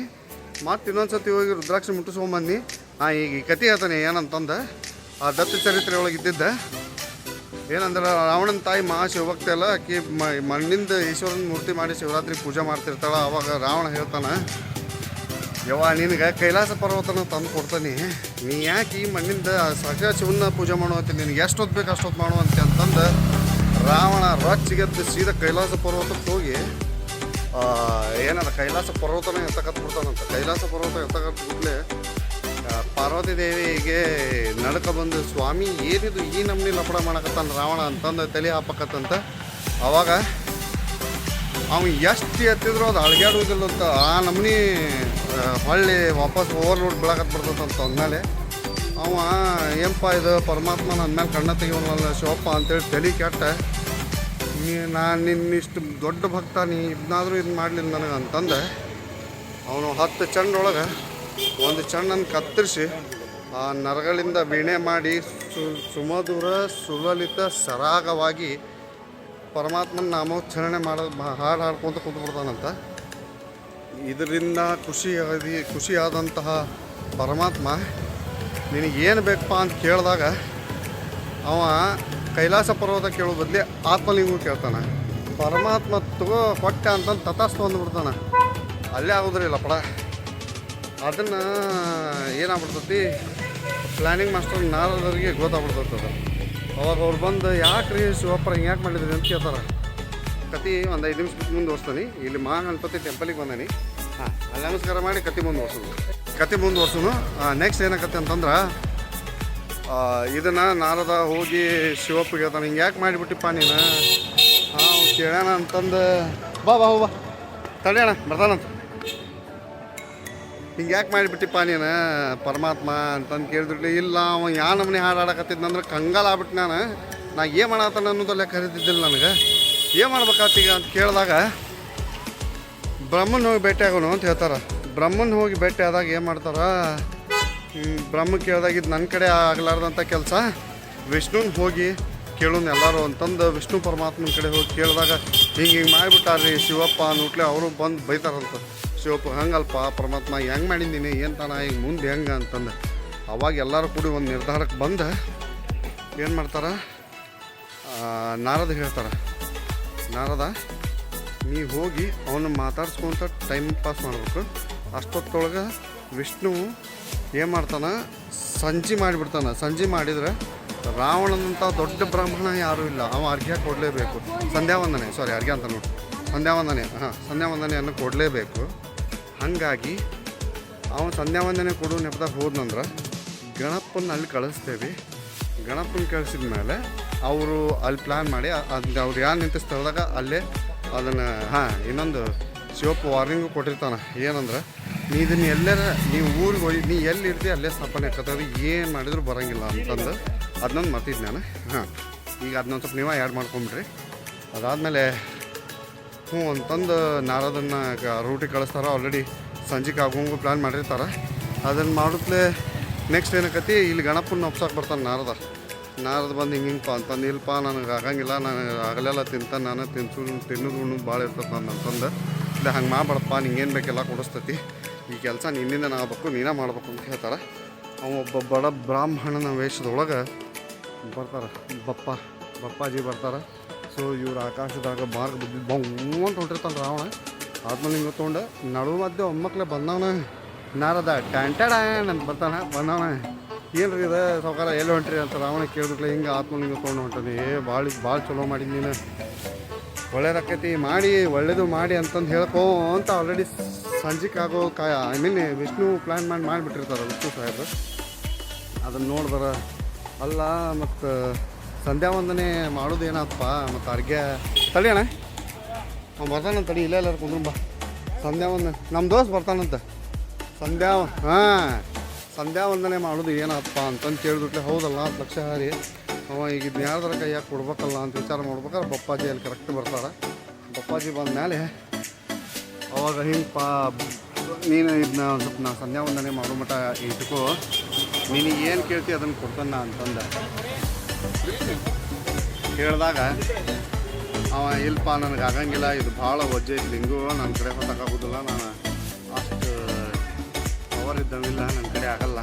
ಮತ್ತು ಇನ್ನೊಂದು ಸತಿ ಹೋಗಿ ರುದ್ರಾಕ್ಷಿ ಮುಟ್ಟಿಸ್ಕೊಂಬಂದು ಈಗ ಈ ಕತೆ ಹೇಳ್ತಾನೆ ಏನಂತಂದು. ಆ ದತ್ತ ಚರಿತ್ರೆ ಒಳಗೆ ಇದ್ದಿದ್ದ ಏನಂದ್ರೆ ರಾವಣನ ತಾಯಿ ಮಹಾಶಿವಭಕ್ತಿ ಅಲ್ಲ ಆಕಿ ಮಣ್ಣಿಂದ ಈಶ್ವರನ ಮೂರ್ತಿ ಮಾಡಿ ಶಿವರಾತ್ರಿ ಪೂಜೆ ಮಾಡ್ತಿರ್ತಾಳೆ. ಅವಾಗ ರಾವಣ ಹೇಳ್ತಾನೆ, ಯವ್ವ ನಿನಗೆ ಕೈಲಾಸ ಪರ್ವತನ ತಂದು ಕೊಡ್ತಾನೆ, ನೀ ಯಾಕೆ ಈ ಮಣ್ಣಿಂದ ಸಾಕ್ಷಾತ್ ಶಿವನ ಪೂಜೆ ಮಾಡುವಂತೆ ನಿನಗೆ ಎಷ್ಟೊತ್ತು ಬೇಕು ಅಷ್ಟೊತ್ತು ಮಾಡುವಂತೆ ಅಂತಂದು ರಾವಣ ರೊಚ್ಚಿಗೆದ್ದು ಸೀದಾ ಕೈಲಾಸ ಪರ್ವತಕ್ಕೆ ಹೋಗಿ ಏನದ ಕೈಲಾಸ ಪರ್ವತನ ಎತ್ತಕತ್ಬಿಡ್ತಾನಂತ. ಕೈಲಾಸ ಪರ್ವತ ಎತ್ತಕತ್ಬಿಟ್ಲೆ ಪಾರ್ವತಿ ದೇವಿಗೆ ನಡಕ ಬಂದು, ಸ್ವಾಮಿ ಏನಿದು ಈ ನಮ್ನಿ ಲಪಡ ಮಾಡಕತ್ತಾನ ರಾವಣ ಅಂತಂದು ತಲೆ ಹಾಪಕತ್ತಂತ. ಅವಾಗ ಅವ್ನು ಎಷ್ಟು ಎತ್ತಿದ್ರು ಅದು ಅಳ್ಗ್ಯಾಡುವುದಿಲ್ಲಂತ. ಆ ನಮ್ನಿ ಹೊಳ್ಳಿ ವಾಪಸ್ ಓವರ್ಲೋಡ್ ಬೀಳಕತ್ಬಿಡ್ತಂತ. ಅಂದಮೇಲೆ ಅವ ಏನಪ್ಪ ಇದು ಪರಮಾತ್ಮನ ಅಂದಮೇಲೆ ಕಣ್ಣ ತೆಗಿವಲ್ಲ ಶಿವಪ್ಪ ಅಂತೇಳಿ ತಲೆ ಕೆಟ್ಟ, ನಾನು ನಿನ್ನಿಷ್ಟು ದೊಡ್ಡ ಭಕ್ತ, ನೀ ಇದನ್ನಾದರೂ ಇದು ಮಾಡಲಿಲ್ಲ ನನಗೆ ಅಂತಂದು ಅವನು 10 ಚೆಂಡೊಳಗೆ ಒಂದು ಚೆಂಡನ್ನು ಕತ್ತರಿಸಿ ಆ ನರಗಳಿಂದ ವೀಣೆ ಮಾಡಿ ಸುಮಧುರ ಸುಲಲಿತ ಸರಾಗವಾಗಿ ಪರಮಾತ್ಮನ ನಾಮೋಚ್ಚಾರಣೆ ಮಾಡೋದು ಹಾಡು ಹಾಡ್ಕೊತ ಕೂತ್ಬಿಡ್ತಾನಂತ. ಇದರಿಂದ ಖುಷಿಯಾದಂತಹ ಪರಮಾತ್ಮ ನಿನಗೇನು ಬೇಕಪ್ಪ ಅಂತ ಕೇಳಿದಾಗ ಅವ ಕೈಲಾಸ ಪರ್ವತ ಕೇಳೋ ಬದಲಿ ಆತ್ಮಲಿಂಗು ಕೇಳ್ತಾನೆ. ಪರಮಾತ್ಮ ತಗೋ ಕೊಟ್ಟೆ ಅಂತಂದು ತಥಾಸ್ತು ಅಂದ್ಬಿಡ್ತಾನೆ. ಅಲ್ಲೇ ಆಗೋದ್ರಿ ಲಪಡ. ಅದನ್ನು ಏನಾಗ್ಬಿಡ್ತೈತಿ, ಪ್ಲ್ಯಾನಿಂಗ್ ಮಾಸ್ಟರ್ ನಾರದರಿಗೆ ಗೊತ್ತಾಗ್ಬಿಡ್ತೈತೆ ಅದು. ಅವಾಗ ಅವ್ರು ಬಂದು ಯಾಕ್ರಿ ಶಿವಪ್ಪರ ಹಿಂಗೆ ಯಾಕೆ ಮಾಡಿದ್ರಿ ಅಂತ ಕೇಳ್ತಾರೆ. ಕತೆ ಒಂದು 5 ನಿಮಿಷ ಬಿಟ್ಟು ಮುಂದುವರ್ಸ್ತಾನೆ. ಇಲ್ಲಿ ಮಹಾಗಣಪತಿ ಟೆಂಪಲಿಗೆ ಬಂದಾನೆ. ಹಾಂ, ಅಲ್ಲಿ ನಮಸ್ಕಾರ ಮಾಡಿ ಕತೆ ಮುಂದುವರ್ಸೋದು. ಕತೆ ಮುಂದುವರ್ಸುನು. ನೆಕ್ಸ್ಟ್ ಏನಾಕತ್ತೆ ಅಂತಂದ್ರೆ ಇದನ್ನು ನಾರದ ಹೋಗಿ ಶಿವಪ್ಪ ಹೇಳ್ತಾನೆ, ಹಿಂಗೆ ಯಾಕೆ ಮಾಡಿಬಿಟ್ಟಿಪ್ಪ ನೀನು. ಕೇಳೋಣ ಅಂತಂದು ಬಾ ತಡೆಯೋಣ ಬರ್ತಾನಂತ. ಹಿಂಗೆ ಯಾಕೆ ಮಾಡಿಬಿಟ್ಟಿಪ್ಪ ನೀನು ಪರಮಾತ್ಮ ಅಂತಂದು ಕೇಳಿದ್ರಿ. ಇಲ್ಲ ಅವ ಯಾ ನಮ್ಮನೆ ಹಾಡು ಆಡಕತ್ತಿದ್ನಂದ್ರೆ ಕಂಗಾಲ ಆಗ್ಬಿಟ್ಟು ನಾ ಏನು ಮಾಡತ್ತಾನ ಅನ್ನೋದಲ್ಲ ಕರೀತಿದ್ದಿಲ್ಲ ನನಗೆ. ಏನು ಮಾಡ್ಬೇಕಾತೀಗ ಅಂತ ಕೇಳಿದಾಗ ಬ್ರಹ್ಮನ್ ಹೋಗಿ ಭೇಟಿ ಆಗೋನು ಅಂತ ಹೇಳ್ತಾರೆ. ಬ್ರಹ್ಮನ್ ಹೋಗಿ ಭೇಟಿ ಆದಾಗ ಏನು ಮಾಡ್ತಾರೆ, ಬ್ರಹ್ಮ ಕೇಳಿದಾಗ ಇದು ನನ್ನ ಕಡೆ ಆಗಲಾರ್ದಂಥ ಕೆಲಸ ವಿಷ್ಣುನ ಹೋಗಿ ಕೇಳೋನು ಎಲ್ಲರೂ ಅಂತಂದು ವಿಷ್ಣು ಪರಮಾತ್ಮನ ಕಡೆ ಹೋಗಿ ಕೇಳಿದಾಗ ಹಿಂಗೆ ಮಾಡಿಬಿಟ್ಟಾರ್ರಿ ಶಿವಪ್ಪ ಅನ್ನೋಟ್ಲೆ ಅವರು ಬಂದು ಬೈತಾರಂತ. ಶಿವಪ್ಪ ಹಂಗಲ್ಪ ಪರಮಾತ್ಮ ಹೆಂಗೆ ಮಾಡಿದ್ದೀನಿ ಏನು ತಾನ ಈಗ ಮುಂದೆ ಹೆಂಗೆ ಅಂತಂದು. ಅವಾಗ ಎಲ್ಲರೂ ಕೂಡಿ ಒಂದು ನಿರ್ಧಾರಕ್ಕೆ ಬಂದು ಏನು ಮಾಡ್ತಾರೆ, ನಾರದ ಹೇಳ್ತಾರೆ, ನಾರದ ನೀ ಹೋಗಿ ಅವನು ಮಾತಾಡ್ಸ್ಕೊಂತ ಟೈಮ್ ಪಾಸ್ ಮಾಡಬೇಕು. ಅಷ್ಟೊತ್ತೊಳಗೆ ವಿಷ್ಣು ಏನು ಮಾಡ್ತಾನೆ, ಸಂಜೆ ಮಾಡಿಬಿಡ್ತಾನೆ. ಸಂಜೆ ಮಾಡಿದರೆ ರಾವಣನಂಥ ದೊಡ್ಡ ಬ್ರಾಹ್ಮಣ ಯಾರೂ ಇಲ್ಲ, ಅವ ಅರ್ಘ್ಯ ಕೊಡಲೇಬೇಕು. ಸಂಧ್ಯಾವಂದನೆ ಅರ್ಘ್ಯ ಅಂತ ನೋಡಿ, ಸಂಧ್ಯಾವಂದನೆಯನ್ನು ಕೊಡಲೇಬೇಕು. ಹಾಗಾಗಿ ಅವನು ಸಂಧ್ಯಾವಂದನೆ ಕೊಡೋ ನೆಪದಾಗ ಹೋದ್ನಂದ್ರೆ ಗಣಪನ ಅಲ್ಲಿ ಕಳಿಸ್ತೇವೆ. ಗಣಪನ ಕಳಿಸಿದ ಮೇಲೆ ಅವರು ಅಲ್ಲಿ ಪ್ಲ್ಯಾನ್ ಮಾಡಿ ಅದು ಅವ್ರು ಯಾರು ನಿಂತ ಸ್ಥಳದಾಗ ಅಲ್ಲೇ ಅದನ್ನು ಇನ್ನೊಂದು ಶಿವಪ್ಪ ವಾರ್ನಿಂಗು ಕೊಟ್ಟಿರ್ತಾನೆ. ಏನಂದ್ರೆ ನೀ ಇದನ್ನು ಎಲ್ಲರ ನೀವು ಊರಿಗೆ ಹೋಗಿ ನೀ ಎಲ್ಲಿ ಇರ್ತೀವಿ ಅಲ್ಲೇ ಸ್ಥಾಪನೆ ಆಕತ್ತದು, ಏನು ಮಾಡಿದ್ರು ಬರೋಂಗಿಲ್ಲ ಅಂತಂದು ಅದನ್ನೊಂದು ಮರ್ತಿದ್ದು ನಾನು. ಈಗ ಅದನ್ನೊಂದು ಸ್ವಲ್ಪ ನೀವೇ ಆ್ಯಡ್ ಮಾಡ್ಕೊಂಬಿಡ್ರಿ. ಅದಾದಮೇಲೆ ಅಂತಂದು ನಾರದನ್ನು ರೂಟಿಗೆ ಕಳಿಸ್ತಾರೆ. ಆಲ್ರೆಡಿ ಸಂಜೆಗೆ ಆಗೋಂಗು ಪ್ಲ್ಯಾನ್ ಮಾಡಿರ್ತಾರೆ. ಅದನ್ನು ಮಾಡಿದ್ಲೇ ನೆಕ್ಸ್ಟ್ ಏನಕ್ಕತಿ ಇಲ್ಲಿ ಗಣಪನ ಒಪ್ಸಕ್ಕೆ ಬರ್ತಾನೆ ನಾರದ ಬಂದು ಹಿಂಗಿಂಗಪ್ಪ ಅಂತಂದು, ಇಲ್ಲಪ್ಪ ನನಗೆ ಆಗಂಗಿಲ್ಲ, ನನಗೆ ಆಗಲೆಲ್ಲ ತಿಂತಾನೆ, ನಾನು ತಿನ್ನೋದು ಉಣ್ಣೋದು ಭಾಳ ಇರ್ತದೆ ನಾನು ಅಂತಂದು. ಇಲ್ಲ ಹಂಗೆ ಮಾಡಬೇಡಪ್ಪ, ನಿಂಗೇನು ಬೇಕೆಲ್ಲ ಕೊಡಿಸ್ತೈತಿ, ಈ ಕೆಲಸ ನಿನ್ನಿಂದ ಆಗಬೇಕು, ನೀನೇ ಮಾಡ್ಬೇಕು ಅಂತ ಹೇಳ್ತಾರೆ. ಅವ ಒಬ್ಬ ಬಡ ಬ್ರಾಹ್ಮಣನ ವೇಷದೊಳಗೆ ಬರ್ತಾರೆ, ಬಪ್ಪಾಜಿ ಬರ್ತಾರೆ. ಸೊ ಇವ್ರು ಆಕಾಶದಾಗ ಮಾರ್ಗ ಬಿದ್ದು ಬಂಗು ಅಂತ ಹೊಂಟಿರ್ತಾನೆ ರಾವಣ. ಆದ್ಮೇಲೆ ಹಿಂಗೆ ತೊಗೊಂಡು ನಡು ಮಧ್ಯೆ ಒಮ್ಮಕ್ಲೆ ಬಂದವನ ನಾರದ ಟ್ಯಾಂಟಡಾನ್ ಅಂತ ಬಂದವನ. ಏನು ರೀ ಇದು ಸಾವ್ಕಾರ ಎಲ್ಲಿ ಹೊಂಟ್ರಿ ಅಂತ ರಾವಣ ಕೇಳಿದ್ಲೆ. ಹಿಂಗೆ ಆತ್ಮಲಿಂಗ ತೊಗೊಂಡು ಹೊಂಟಾನೆ. ಭಾಳ ಚಲೋ ಮಾಡಿದ್ದು ನೀನು, ಒಳ್ಳೇದಾಕೈತಿ ಮಾಡಿ ಒಳ್ಳೇದು ಮಾಡಿ ಅಂತಂದು ಹೇಳ್ಕೋ ಅಂತ ಆಲ್ರೆಡಿ ಸಂಜೆಗೆ ಆಗೋ ವಿಷ್ಣು ಪ್ಲ್ಯಾನ್ ಮಾಡಿಬಿಟ್ಟಿರ್ತಾರೆ ವಿಷ್ಣು ಸಾಹೇಬ್ರು. ಅದನ್ನು ನೋಡಿದ್ರೆ ಅಲ್ಲ ಮತ್ತು ಸಂಧ್ಯಾವಂದನೆ ಮಾಡೋದು ಏನಪ್ಪ ಮತ್ತು ಅಡುಗೆ ತಡಿಯೋಣ ಅವ್ನು ಬರ್ತಾನಂತ ತಡಿ, ಇಲ್ಲ ಎಲ್ಲರೂ ಕುಂದ್ರು ಬಾ. ಸಂಧ್ಯಾವಂದನೆ ನಮ್ಮ ದೋಸ್ತ್ ಬರ್ತಾನಂತ. ಸಂಧ್ಯಾವಂದನೆ ಮಾಡೋದು ಏನಪ್ಪ ಅಂತಂದು ಕೇಳಿದ್ಬಿಟ್ಲೆ ಹೌದಲ್ಲ ಅಂತ ಲಕ್ಷ ಹಾರಿ ಅವ ಈಗ ಇದನ್ನ ಯಾರ್ದಾರ ಕೈಯಾಗಿ ಕೊಡ್ಬೇಕಲ್ಲ ಅಂತ ವಿಚಾರ ಮಾಡ್ಬೇಕಾದ್ರೆ ಬಪ್ಪಾಜಿ ಅಲ್ಲಿ ಕರೆಕ್ಟ್ ಬರ್ತಾರೆ. ಬಪ್ಪಾಜಿ ಬಂದ ಮೇಲೆ ಅವಾಗ ಹಿಂಗಪ್ಪ ನೀನು ಇದನ್ನ ಒಂದು ಸ್ವಲ್ಪ ನಾ ಸಂಧ್ಯಾವಂದನೆ ಮಾಡೋ ಮಟ್ಟ ಇಟ್ಕೋ, ನೀನು ಏನು ಕೇಳ್ತಿ ಅದನ್ನು ಕೊಡ್ತಾನ ಅಂತಂದ ಹೇಳಿದಾಗ ಅವ ಇಲ್ಪ ನನಗೆ ಆಗಂಗಿಲ್ಲ, ಇದು ಭಾಳ ವಜ್ಜೆ ಐತಿ ಲಿಂಗು, ನನ್ನ ಕಡೆ ಹೊತ್ತಕ್ಕಾಗೋದಿಲ್ಲ, ನಾನು ಅಷ್ಟು ಪವರ್ ಇದ್ದಂಗಿಲ್ಲ, ನನ್ನ ಕಡೆ ಆಗಲ್ಲ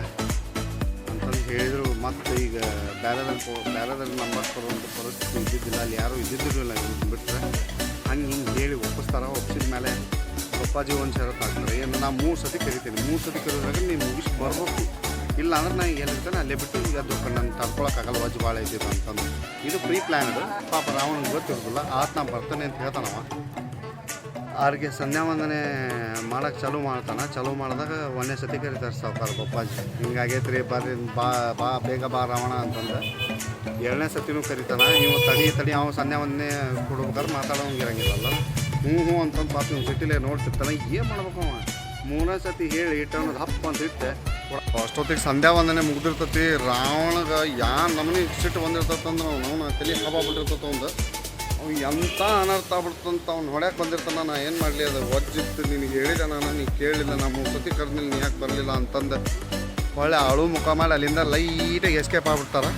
ಅಂತಂದು ಹೇಳಿದರು. ಮತ್ತು ಈಗ ಬೇರೆದಲ್ಲಿ ನಂಬರ್ ಕೊಡುವಂಥ ಪರಿಸ್ಥಿತಿ ಇದ್ದಿದ್ದಿಲ್ಲ, ಅಲ್ಲಿ ಯಾರೂ ಇದ್ದಿದ್ದಿರಲಿಲ್ಲ ಇವ್ರು ಬಿಟ್ಟರೆ. ಹಂಗೆ ಹೇಳಿ ಒಪ್ಪಿಸಿದ ಮೇಲೆ ಅಪ್ಪಾಜಿ ಒಂದು ಷರತ್ತು ಹಾಕ್ತಾರೆ. ಏನು ನಾ 3 ಸತಿ ಕರಿತೀನಿ, 3 ಸತಿ ಕರೆದಾಗ ನೀನು ಮುಗಿಸಿ ಬರ್ಬೇಕು, ಇಲ್ಲ ಅಂದ್ರೆ ನಾನು ಎಲ್ಲಿರ್ತಾನೆ ಅಲ್ಲೇ ಬಿಟ್ಟು ಈಗ ಅದು ನಾನು ತಡ್ಕೊಳಕ್ಕಾಗಲ್ಲ, ವಜ್ಜು ಭಾಳ ಐತಿದ್ದು ಅಂತಂದು. ಇದು ಪ್ರೀ ಪ್ಲ್ಯಾನ್ ಅದು. ಪಾಪ ರಾವಣನಿಗೆ ಗೊತ್ತಿರೋದಿಲ್ಲ. ನಾ ಬರ್ತಾನೆ ಅಂತ ಹೇಳ್ತಾನವ. ಅವ್ರಿಗೆ ಸಂಧ್ಯಾವಂದನೆ ಮಾಡೋಕ್ಕೆ ಚಾಲೂ ಮಾಡಿದಾಗ 1ನೇ ಸತಿ ಕರೀತಾರೆ ಸಾವ್ಕಾರ ಬಪ್ಪಾಜಿ. ಹಿಂಗಾಗೈತೆ ರೀ ಬರ್ರಿ ಬಾ ಬೇಗ ಬಾ ರಾವಣ ಅಂತಂದು 2ನೇ ಸತಿನೂ ಕರಿತಾನೆ. ನೀವು ತಡಿ ಅವ್ನು ಸಂಧ್ಯಾವಂದನೆ ಕೊಡ್ಬೇಕಾದ್ರೆ ಮಾತಾಡೋಂಗಿರಂಗಿಲ್ಲಲ್ಲ. ಹ್ಞೂ ಅಂತಂದು ಪಾಪ ನೀವು ಸಿಟಿಲೇ ನೋಡ್ತಿರ್ತಾನೆ. ಏನು ಮಾಡ್ಬೇಕು ಅವ 3ನೇ ಸತಿ ಹೇಳಿ ಇಟ್ಟು ಅನ್ನೋದು ಹಪ್ಪ ಅಂತ ಇಟ್ಟೆ. ಅಷ್ಟೊತ್ತಿಗೆ ಸಂಧ್ಯಾವಂದನೆ ಮುಗ್ದಿರ್ತತಿ. ರಾವಣಗೆ ನಮ್ಮನೆ ಸಿಟ್ಟು ಬಂದಿರ್ತಂದ್ರೆ ಅವನು ತಲೆ ಹಬ್ಬ ಒಂದು ಅವ್ನು ಎಂಥ ಅನರ್ಥ ಆಗ್ಬಿಡ್ತಂತ ಅವ್ನು ಹೊಡ್ಯಾಕೆ ಬಂದಿರ್ತಾನ. ನಾ ಏನು ಮಾಡಲಿ, ಅದು ಒಜ್ಜಿತ್ತು, ನಿನಗೆ ಹೇಳಿದೆ ನಾನು, ನೀನು ಕೇಳಲಿಲ್ಲ, ನಾ 3 ಸತಿ ಕರೆದಿಲ್ಲ, ನೀ ಯಾಕೆ ಬರಲಿಲ್ಲ ಅಂತಂದು ಒಳ್ಳೆ ಅಳು ಮುಖ ಮಾಡಿ ಅಲ್ಲಿಂದ ಲೈಟಾಗಿ ಎಸ್ಕೇಪ್ ಆಗ್ಬಿಡ್ತಾರೆ.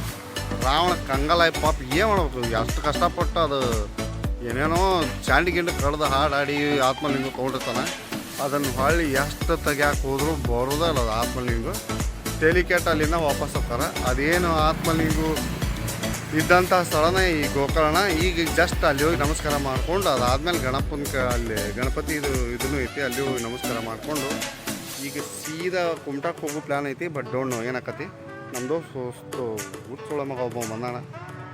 ರಾವಣ ಕಂಗಾಲಾಯ್ ಪಾಪ ಏನು ಮಾಡ್ಬೇಕು, ಎಷ್ಟು ಕಷ್ಟಪಟ್ಟು ಅದು ಏನೇನೋ ಚಾಂಡಿ ಕಡ್ದು ಹಾಡಾಡಿ ಆತ್ಮಲಿಂಗ ತೊಗೊಂಡಿರ್ತಾನೆ. ಅದನ್ನು ಹೊಳ್ಳಿ ಎಷ್ಟು ತೆಗ್ಯಾಕೆ ಹೋದರೂ ಬರೋದೇ ಅಲ್ಲ ಅದು ಆತ್ಮಲಿಂಗು. ಟೆಲಿಕ್ಯಾಟ್ ಅಲ್ಲಿಂದ ವಾಪಸ್ ಹೋಗ್ತಾರೆ. ಅದೇನು ಆತ್ಮಲಿಂಗು ಇದ್ದಂಥ ಸ್ಥಳನೇ ಈ ಗೋಕರ್ಣ. ಈಗ ಜಸ್ಟ್ ಅಲ್ಲಿ ಹೋಗಿ ನಮಸ್ಕಾರ ಮಾಡಿಕೊಂಡು ಅದಾದಮೇಲೆ ಅಲ್ಲಿ ಗಣಪತಿ ಇದನ್ನು ಐತಿ, ಅಲ್ಲಿ ಹೋಗಿ ನಮಸ್ಕಾರ ಮಾಡಿಕೊಂಡು ಈಗ ಸೀದಾ ಕುಮಟಾಕ್ಕೆ ಹೋಗೋ ಪ್ಲ್ಯಾನ್ ಐತಿ. ಬಟ್ ಡೋಂಟ್ ನೋ ಏನಾಕತಿ. ನಮ್ಮದು ಹುಚ್ಚೊಳ ಮಗ ಒಬ್ಬ ಬಂದಾನ,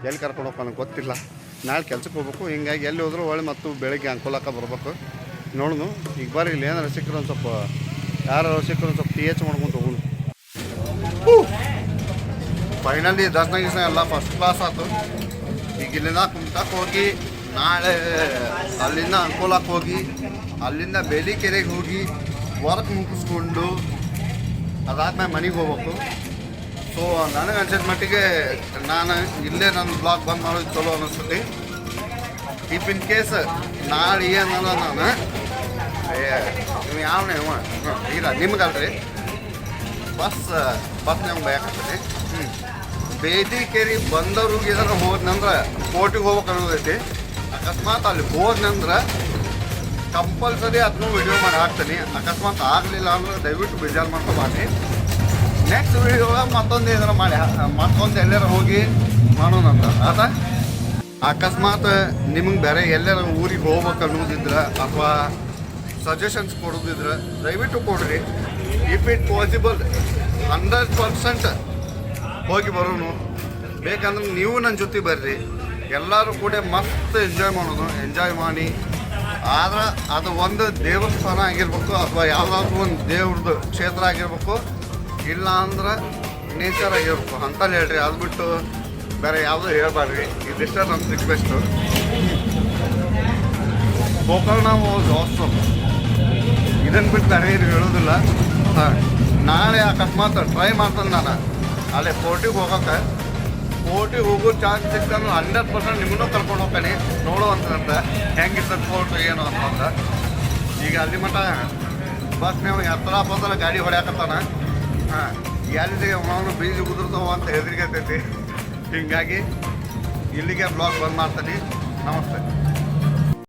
ಎಲ್ಲಿ ಕರ್ಕೊಂಡು ಹೋಗ್ತಾನೆ ಗೊತ್ತಿಲ್ಲ. ನಾಳೆ ಕೆಲ್ಸಕ್ಕೆ ಹೋಗ್ಬೇಕು. ಹಿಂಗಾಗಿ ಎಲ್ಲಿ ಹೋದ್ರು ಒಳ್ಳೆ ಮತ್ತು ಬೆಳಗ್ಗೆ ಅಂಕೋಲಕ್ಕ ಬರ್ಬೇಕು. ನೋಡೋಣ ಈಗ ಬರ್ರಿ, ಇಲ್ಲಿ ಏನಾರು ಸಿಕ್ಕರೆ ಒಂದು ಸ್ವಲ್ಪ ಯಾರು ಸಿಕ್ಕರು ಸ್ವಲ್ಪ ಟಿ ಎಚ್ ಮಾಡ್ಕೊಂಡು ಹೋಗೋಣ. ಫೈನಲಿ ದರ್ಶನ ಗಿರ್ಶನ ಎಲ್ಲ ಫಸ್ಟ್ ಕ್ಲಾಸ್ ಆಯ್ತು. ಈಗ ಇಲ್ಲಿಂದ ಕುಮಟಕ್ಕೆ ಹೋಗಿ ನಾಳೆ ಅಲ್ಲಿಂದ ಅಂಕೋಲಕ್ಕೆ ಹೋಗಿ ಅಲ್ಲಿಂದ ಬೇಲಿಕೆರೆಗೆ ಹೋಗಿ ವರ್ಕ್ ಮುಗಿಸ್ಕೊಂಡು ಅದಾದ್ಮೇಲೆ ಮನೆಗೆ ಹೋಗ್ಬೇಕು. ಸೊ ನನಗೆ ಅನ್ಸಿದ ಮಟ್ಟಿಗೆ ನಾನು ಇಲ್ಲೇ ನನ್ನ ಬ್ಲಾಗ್ ಬಂದ್ ಮಾಡೋದು ಚಲೋ ಅನ್ನಿಸ್ತೈತಿ. ಇಫ್ ಇನ್ ಕೇಸ್ ನಾಳೆ ಏನಲ್ಲ ನಾನು ನೀವು ಯಾವನೇ ಇಲ್ಲ ನಿಮ್ಗಲ್ರಿ ಬಸ್ ನಮ್ಗೆ ಬೇಕಾಗ್ತದೆ. ಬೇದಿಕೇರಿ ಬಂದವ್ರಿಗೆ ಏನಾರ ಹೋದ್ನಂದ್ರೆ ಕೋರ್ಟಿಗೆ ಹೋಗ್ಬೇಕು ಅನ್ನೋದೈತಿ. ಅಕಸ್ಮಾತ್ ಅಲ್ಲಿ ಹೋದ್ನಂದ್ರೆ ಕಂಪಲ್ಸರಿ ಅದನ್ನೂ ವಿಡಿಯೋ ಮಾಡಿ ಹಾಕ್ತೀನಿ. ಅಕಸ್ಮಾತ್ ಆಗಲಿಲ್ಲ ಅಂದ್ರೆ ದಯವಿಟ್ಟು ಬೇಜಾರು ಮಾಡ್ಕೊಬಾರ್ದು. ನೆಕ್ಸ್ಟ್ ವಿಡಿಯೋಗ ಮತ್ತೊಂದು ಏನಾರ ಮಾಡಿ ಮತ್ತೊಂದು ಎಲ್ಲಾರ ಹೋಗಿ ಮಾಡೋಣಂತ ಆತ. ಅಕಸ್ಮಾತ್ ನಿಮಗೆ ಬೇರೆ ಎಲ್ಲಾರ ಊರಿಗೆ ಹೋಗ್ಬೇಕು ಅನ್ನೋದಿದ್ರೆ ಅಥವಾ ಸಜೆಷನ್ಸ್ ಕೊಡೋದಿದ್ರೆ ದಯವಿಟ್ಟು ಕೊಡ್ರಿ. ಇಫ್ ಇಟ್ ಪಾಸಿಬಲ್ 100% ಹೋಗಿ ಬರೋನು. ಬೇಕಂದ್ರೆ ನೀವು ನನ್ನ ಜೊತೆ ಬರ್ರಿ, ಎಲ್ಲರೂ ಕೂಡ ಮಸ್ತ್ ಎಂಜಾಯ್ ಮಾಡಿ. ಆದ್ರೆ ಅದು ಒಂದು ದೇವಸ್ಥಾನ ಆಗಿರ್ಬೇಕು ಅಥವಾ ಯಾವುದಾದ್ರೂ ಒಂದು ದೇವ್ರದ್ದು ಕ್ಷೇತ್ರ ಆಗಿರ್ಬೇಕು, ಇಲ್ಲ ಅಂದ್ರೆ ನೇಚರ್ ಆಗಿರ್ಬೇಕು ಅಂತಲ್ಲಿ ಹೇಳ್ರಿ. ಅದು ಬಿಟ್ಟು ಬೇರೆ ಯಾವುದೂ ಹೇಳ್ಬಾರ್ರಿ. ಇದಿಷ್ಟ ನಮ್ಮ ರಿಕ್ವೆಸ್ಟು. ಗೋಕರ್ಣ ಹೋಗಿ ಹಾಸ್ಟೆಲ್ ಇದನ್ನು ಬಿಟ್ಟು ಬೇರೆ ಏನು ಹೇಳೋದಿಲ್ಲ. ಹಾಂ, ನಾಳೆ ಅಕಸ್ಮಾತ್ ಟ್ರೈ ಮಾಡ್ತಾನೆ ನಾನು ಅಲ್ಲೇ ಕೋರ್ಟಿಗೆ ಹೋಗೋಕೆ. ಕೋರ್ಟಿಗೆ ಹೋಗೋ ಚಾನ್ಸ್ ಸಿಕ್ತಂದ್ರೆ 100% ನಿಮ್ಮನ್ನೂ ಕರ್ಕೊಂಡು ಹೋಗ್ತಾನೆ ನೋಡುವಂತಂತ ಹೆಂಗಿರ್ತದೆ ಕೋರ್ಟ್ ಏನು ಅಂತಂದ್ರೆ. ಈಗ ಅಲ್ಲಿ ಮಟ್ಟ ಬಸ್ನಾಗ ಎತ್ತರ ಬಂದ್ರೆ ಗಾಡಿ ಹೊಡ್ಯಾಕತ್ತಾನ. ಹಾಂ, ಎಲ್ಲಿ ಅವನು ಬೀಜ ಉದುರ್ತಾವ ಅಂತ ಹೆದರಿಕೆ ಆಗ್ತೈತಿ. ಹೀಗಾಗಿ ಇಲ್ಲಿಗೆ ಬ್ಲಾಗ್ ಬಂದ್ ಮಾಡ್ತಾನೆ. ನಮಸ್ತೆ.